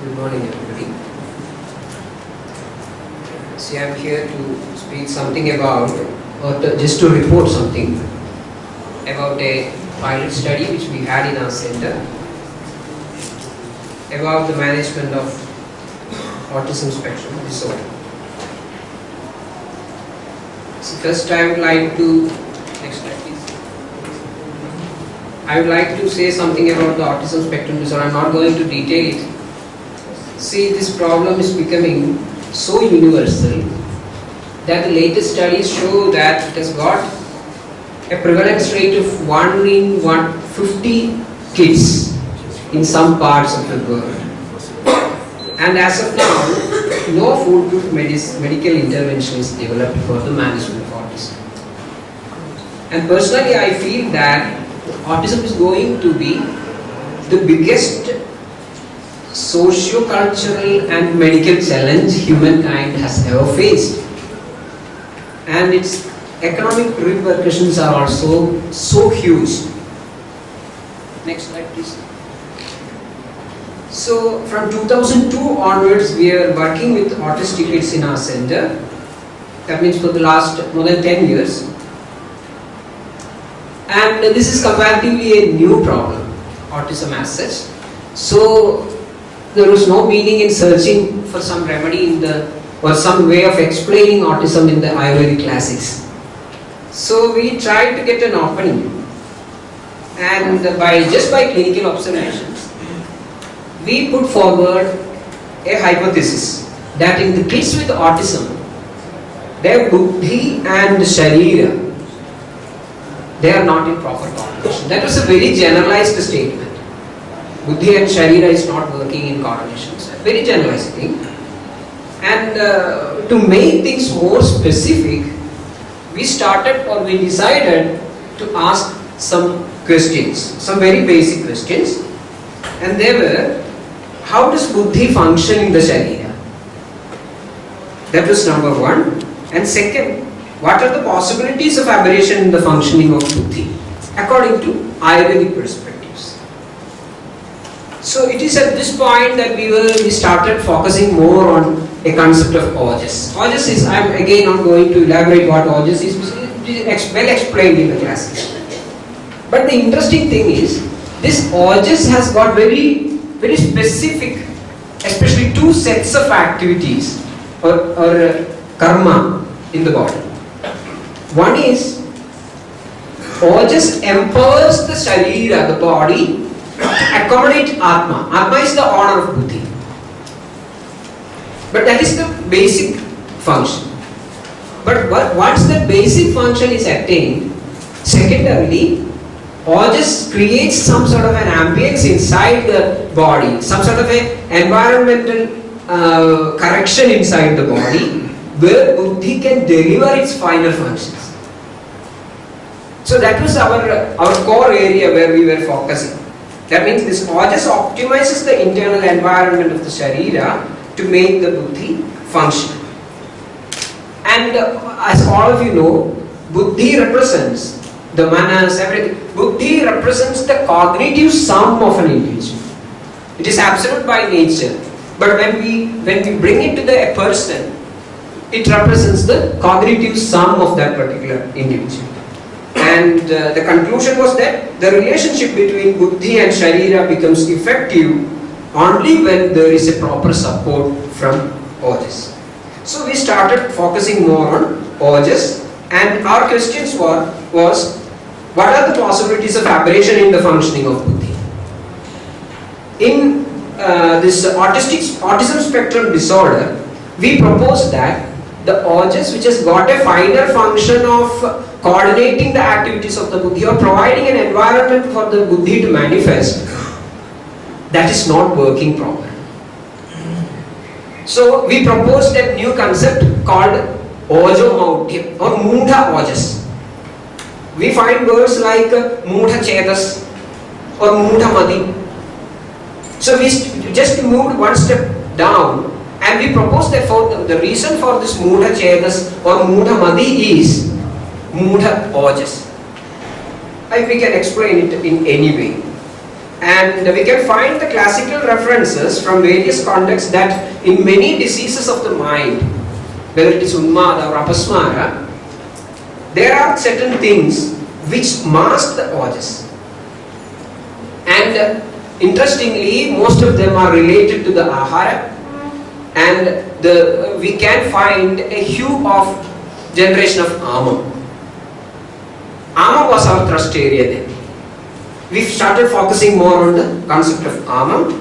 Good morning, everybody. See, I'm here to speak something about, just to report something about a pilot study which we had in our center about the management of autism spectrum disorder. So first I would like to, next slide please. I would like to say something about the autism spectrum disorder. I'm not going to detail it. See, this problem is becoming so universal that the latest studies show that it has got a prevalence rate of 1 in 150 kids in some parts of the world. And as of now, no foolproof medical intervention is developed for the management of autism. And personally, I feel that autism is going to be the biggest socio-cultural and medical challenge humankind has ever faced. And its economic repercussions are also so huge. Next slide please. So from 2002 onwards, we are working with autistic kids in our center. That means for the last more than 10 years. And this is comparatively a new problem, autism as such. So there was no meaning in searching for some remedy or some way of explaining autism in the Ayurvedic classics. So we tried to get an opening, and just by clinical observations, we put forward a hypothesis that in the kids with autism, their buddhi and sharira, they are not in proper coordination. That was a very generalized statement. Buddhi and Sharira is not working in coordination. It's a very generalized thing. And to make things more specific, we decided to ask some questions, some very basic questions. And they were, how does Buddhi function in the Sharira? That was number one. And second, what are the possibilities of aberration in the functioning of Buddhi according to Ayurvedic perspectives? So it is at this point that we started focusing more on a concept of Autism. Autism is, I am again not going to elaborate what Autism is, it is well explained in the classes. But the interesting thing is, this Autism has got very, very specific, especially two sets of activities or karma in the body. One is, Autism empowers the Sharira, the body, to accommodate Atma. Atma is the owner of Buddhi. But that is the basic function. But once the basic function is attained, secondarily, Autism creates some sort of an ambience inside the body, some sort of an environmental correction inside the body, where Buddhi can deliver its final functions. So that was our core area where we were focusing. That means this Autism optimizes the internal environment of the Sharira to make the Buddhi function. And as all of you know, Buddhi represents the manas, everything. Buddhi represents the cognitive sum of an individual. It is absolute by nature. But when we bring it to the person, it represents the cognitive sum of that particular individual. And the conclusion was that the relationship between Buddhi and Sharira becomes effective only when there is a proper support from Autism. So we started focusing more on Autism, and our questions was what are the possibilities of aberration in the functioning of Buddhi? In this autism spectrum disorder, we proposed that the Autism, which has got a finer function of coordinating the activities of the Buddhi or providing an environment for the Buddhi to manifest, that is not working properly. So we proposed a new concept called Ojo Maudhya or Mudha Ojas. We find words like Mudha Chetas or Mudha Madi. So we just moved one step down, and we proposed that the reason for this Mudha Chetas or Mudha Madi is Mudha Ojas. We can explain it in any way. And we can find the classical references from various contexts that in many diseases of the mind, whether it is Unmada or Apasmara, there are certain things which mask the Ojas. And interestingly, most of them are related to the Ahara, and we can find a hue of generation of Ama. Ama was our thrust area then. We started focusing more on the concept of Ama,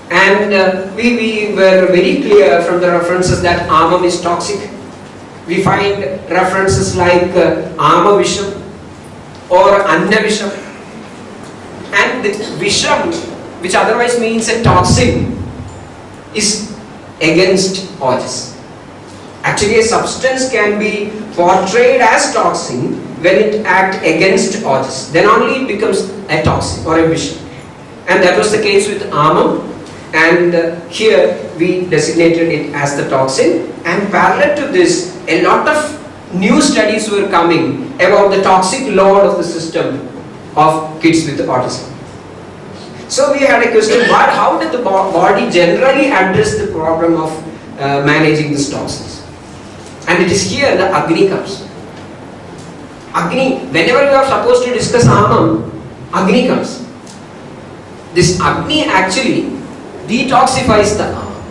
and we were very clear from the references that Ama is toxic. We find references like Ama Visham or Anna Visham, and the Visham, which otherwise means a toxin, is against Ojas. Actually, a substance can be portrayed as toxin when it acts against Ojas. Then only it becomes a toxin or a Visham. And that was the case with Ama. And here we designated it as the toxin. And parallel to this, a lot of new studies were coming about the toxic load of the system of kids with autism. So we had a question, how did the body generally address the problem of managing these toxins? And it is here the Agni comes. Agni, whenever you are supposed to discuss Ama, Agni comes. This Agni actually detoxifies the Ama.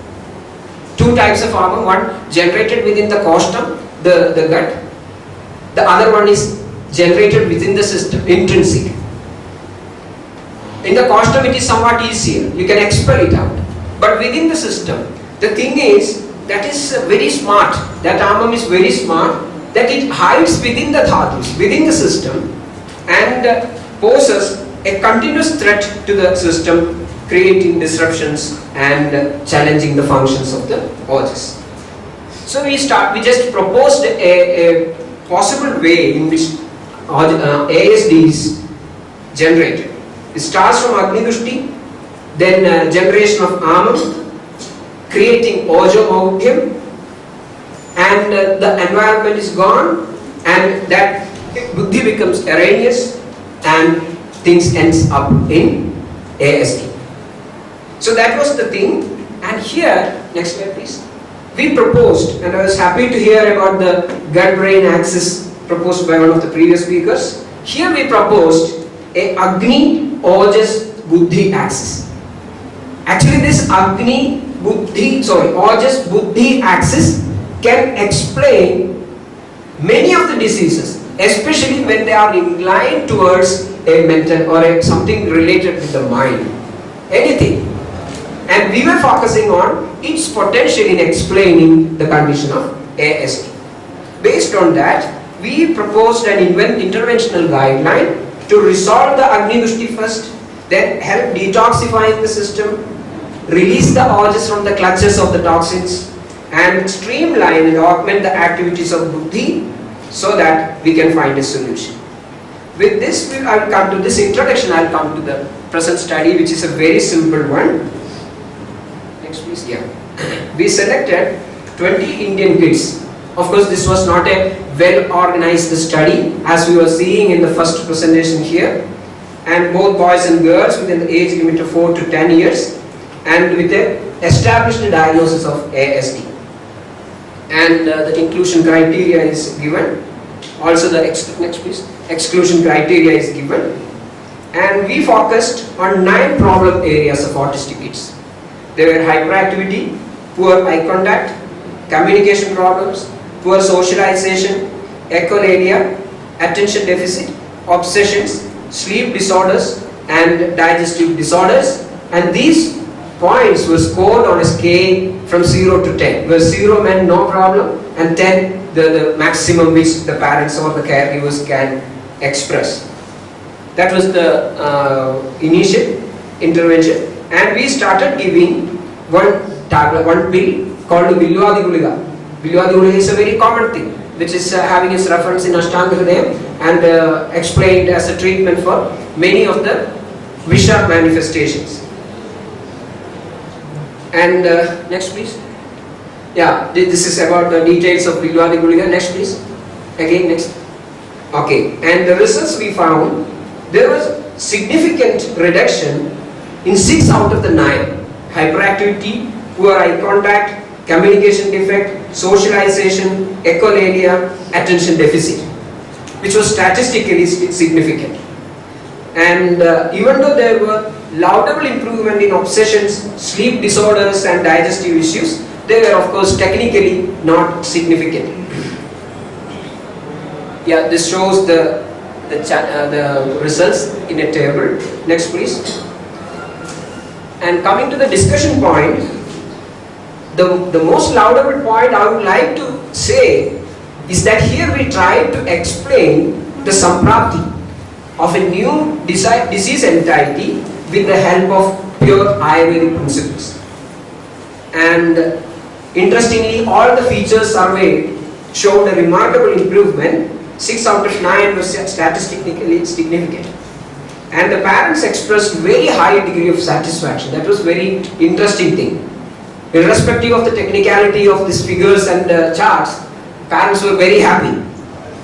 Two types of Ama, one generated within the costum, the gut. The other one is generated within the system, intrinsic. In the costum it is somewhat easier, you can expel it out. But within the system, the thing is, that is very smart, that Ama is very smart, that it hides within the dhatus, within the system, and poses a continuous threat to the system, creating disruptions and challenging the functions of the Ojas. So we just proposed a possible way in which ASD is generated. It starts from Agni Dushti, then generation of Ama, creating Ojo Maudhyam, and the environment is gone, and that Buddhi becomes erroneous, and things ends up in ASD. So that was the thing. And here, next slide please, we proposed, and I was happy to hear about the gut-brain axis proposed by one of the previous speakers. Here we proposed a Agni Ojas Buddhi axis. Actually this Ojas Buddhi axis can explain many of the diseases, especially when they are inclined towards a mental or something related with the mind, anything. And we were focusing on its potential in explaining the condition of ASD. Based on that, we proposed an interventional guideline to resolve the Agni Dushti first, then help detoxifying the system, release the Ojas from the clutches of the toxins, and streamline and augment the activities of Buddhi so that we can find a solution. With this, I will come to this introduction, I will come to the present study, which is a very simple one. Next please, yeah. We selected 20 Indian kids. Of course, this was not a well-organized study, as we were seeing in the first presentation here, and both boys and girls within the age limit of 4 to 10 years, and with a established diagnosis of ASD. And the inclusion criteria is given. Also the exclusion criteria is given. And we focused on 9 problem areas of autistic kids. They were hyperactivity, poor eye contact, communication problems, poor socialization, echolalia, attention deficit, obsessions, sleep disorders, and digestive disorders. And these points were scored on a scale from 0 to 10, where 0 meant no problem and 10 the maximum which the parents or the caregivers can express. That was the initial intervention, and we started giving one tablet, one pill called Vilwadi Guliga. Vilwadi Guliga is a very common thing, which is having its reference in Ashtanga Hridayam and explained as a treatment for many of the Visha manifestations. And next please. Yeah, this is about the details of Vilwadi Guliga. Next please. Again, next. Okay, and the results we found, there was significant reduction in 6 out of the 9, hyperactivity, poor eye contact, communication defect, socialization, echolalia, attention deficit, which was statistically significant. And even though there were laudable improvement in obsessions, sleep disorders and digestive issues, they were of course technically not significant. Yeah, this shows the results in a table. Next please. And coming to the discussion point, the most laudable point I would like to say is that here we try to explain the samprapti of a new disease entirety with the help of pure Ayurvedic principles. And interestingly, all the features surveyed showed a remarkable improvement. 6 out of 9 was statistically significant. And the parents expressed very high degree of satisfaction. That was very interesting thing. Irrespective of the technicality of these figures and charts, parents were very happy.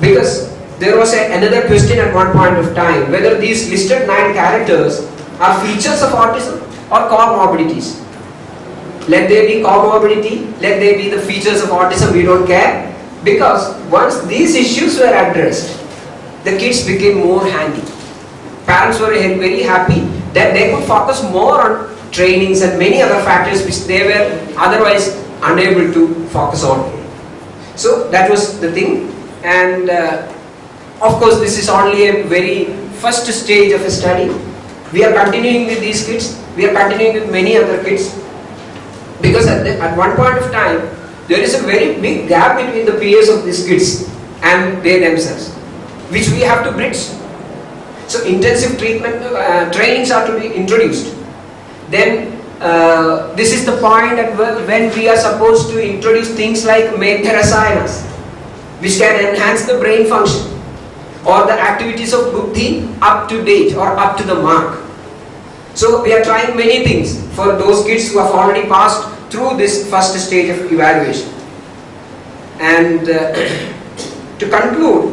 Because there was another question at one point of time, whether these listed 9 characters are features of autism or comorbidities. Let there be comorbidity, let there be the features of autism, we don't care. Because once these issues were addressed, the kids became more handy. Parents were very happy that they could focus more on trainings and many other factors which they were otherwise unable to focus on. So that was the thing. And of course this is only a very first stage of a study. We are continuing with these kids, we are continuing with many other kids. Because at one point of time, there is a very big gap between the peers of these kids and they themselves, which we have to bridge. So intensive treatment trainings are to be introduced. Then this is the point at when we are supposed to introduce things like Medharasayanas, which can enhance the brain function, or the activities of buddhi up to date or up to the mark. So we are trying many things for those kids who have already passed through this first stage of evaluation. And to conclude,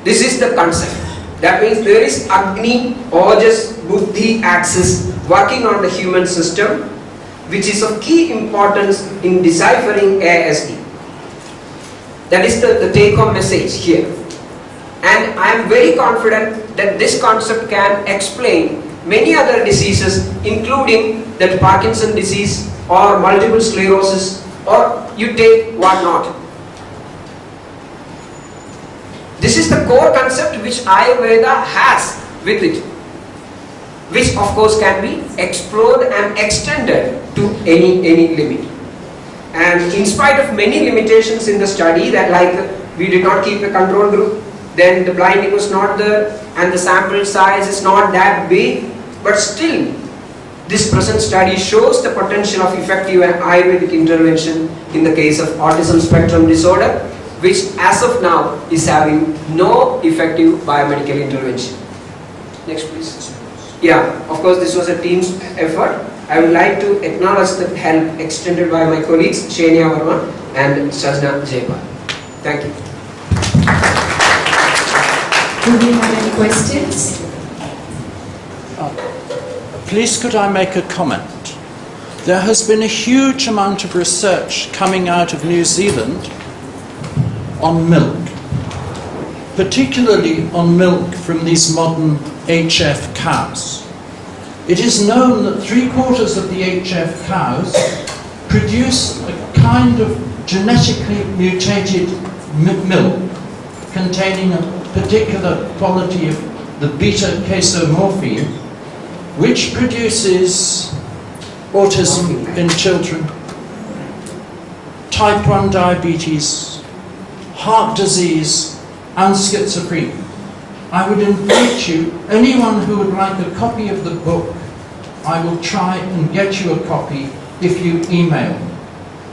this is the concept. That means there is Agni, Ojas, Buddhi axis working on the human system, which is of key importance in deciphering ASD. That is the take-home message here. And I am very confident that this concept can explain many other diseases, including that Parkinson disease or multiple sclerosis, or you take what not. This is the core concept which Ayurveda has with it, which of course can be explored and extended to any limit. And in spite of many limitations in the study, that like we did not keep a control group, then the blinding was not there, and the sample size is not that big, but still this present study shows the potential of effective Ayurvedic intervention in the case of autism spectrum disorder, which as of now is having no effective biomedical intervention. Next please. Yeah, of course this was a team effort. I would like to acknowledge the help extended by my colleagues Shenia Verma and Sajna Jayapal. Thank you. Do we have any questions? Please could I make a comment? There has been a huge amount of research coming out of New Zealand on milk, particularly on milk from these modern HF cows. It is known that 3/4 of the HF cows produce a kind of genetically mutated milk containing a particular quality of the beta-casomorphine, which produces autism in children, type 1 diabetes, heart disease and schizophrenia. I would invite you, anyone who would like a copy of the book, I will try and get you a copy if you email.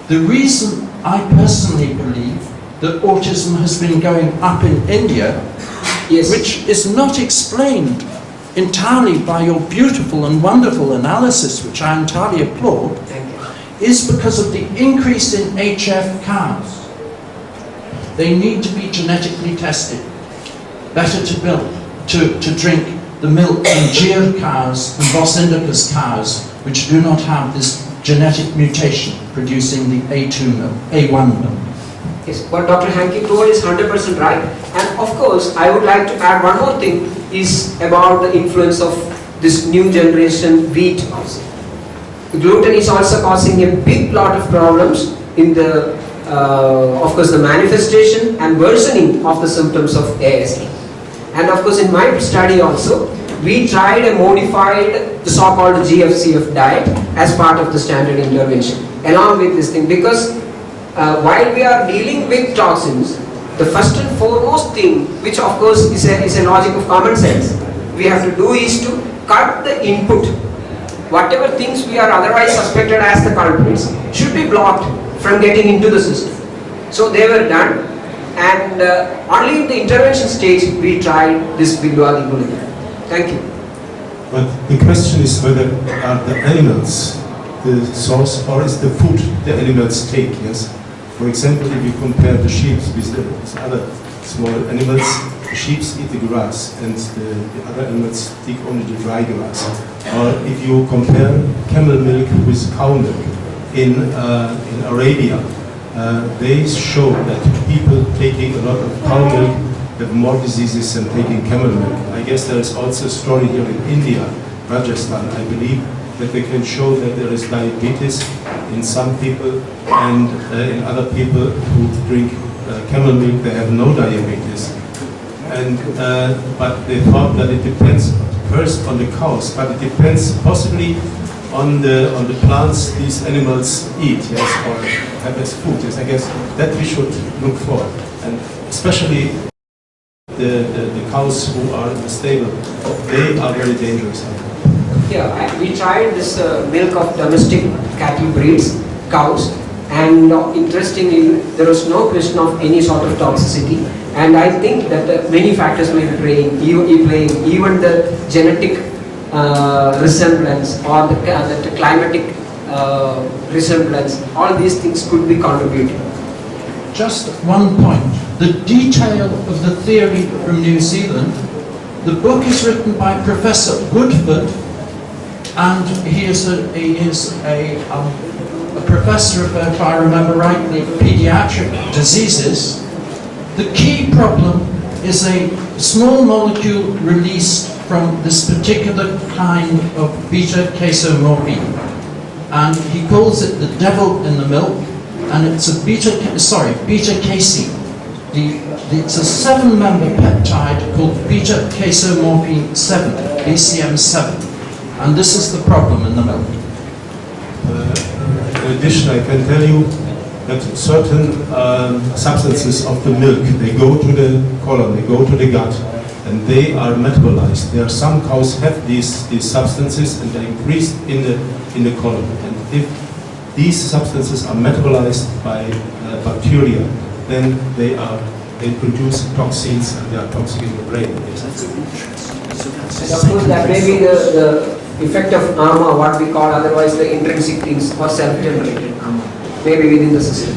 The reason I personally believe that autism has been going up in India, Yes. which is not explained entirely by your beautiful and wonderful analysis, which I entirely applaud, Thank you. is because of the increase in HF cows. They need to be genetically tested. Better to drink the milk in Gyr cows and Bos indicus cows, which do not have this genetic mutation producing the A1 milk. Yes, what Dr. Hankey told is 100% right. And of course, I would like to add one more thing is about the influence of this new generation wheat also. The gluten is also causing a big lot of problems in the, of course, the manifestation and worsening of the symptoms of ASD. And of course, in my study also, we tried a modified, the so-called GFCF diet as part of the standard intervention, along with this thing, because while we are dealing with toxins, the first and foremost thing, which of course is a logic of common sense, we have to do is to cut the input. Whatever things we are otherwise suspected as the culprits should be blocked from getting into the system. So they were done, and only in the intervention stage we tried this Bigwadi Gulika. Thank you. But the question is whether are the animals the source or is the food the animals take, yes? For example, if you compare the sheep with the other small animals, the sheep eat the grass and the other animals take only the dry grass. Or if you compare camel milk with cow milk in Arabia, they show that people taking a lot of cow milk have more diseases than taking camel milk. I guess there is also a story here in India, Rajasthan, I believe, that they can show that there is diabetes in some people, and in other people who drink camel milk, they have no diabetes. And but they thought that it depends first on the cows, but it depends possibly on the plants these animals eat, yes, or have as food. Yes, I guess that we should look for, and especially the cows who are in the stable, they are very dangerous. Yeah, we tried this milk of domestic cattle breeds, cows, and interestingly, there was no question of any sort of toxicity. And I think that many factors may be playing, even the genetic resemblance or the climatic resemblance, all these things could be contributing. Just one point. The detail of the theory from New Zealand, the book is written by Professor Woodford, and he is a professor of, if I remember rightly, pediatric diseases. The key problem is a small molecule released from this particular kind of beta-casomorphine, and he calls it the devil in the milk, and it's a beta-casein. It's a 7-member peptide called beta-casomorphine 7, BCM7, and this is the problem in the milk. In addition, I can tell you that certain substances of the milk, they go to the colon, they go to the gut, and they are metabolized. There are some cows have these substances, and they increase in the colon. And if these substances are metabolized by bacteria, then they produce toxins, and they are toxic in the brain. And of course, that may be the effect of AMA, what we call otherwise the intrinsic things or self-generated AMA, maybe within the system.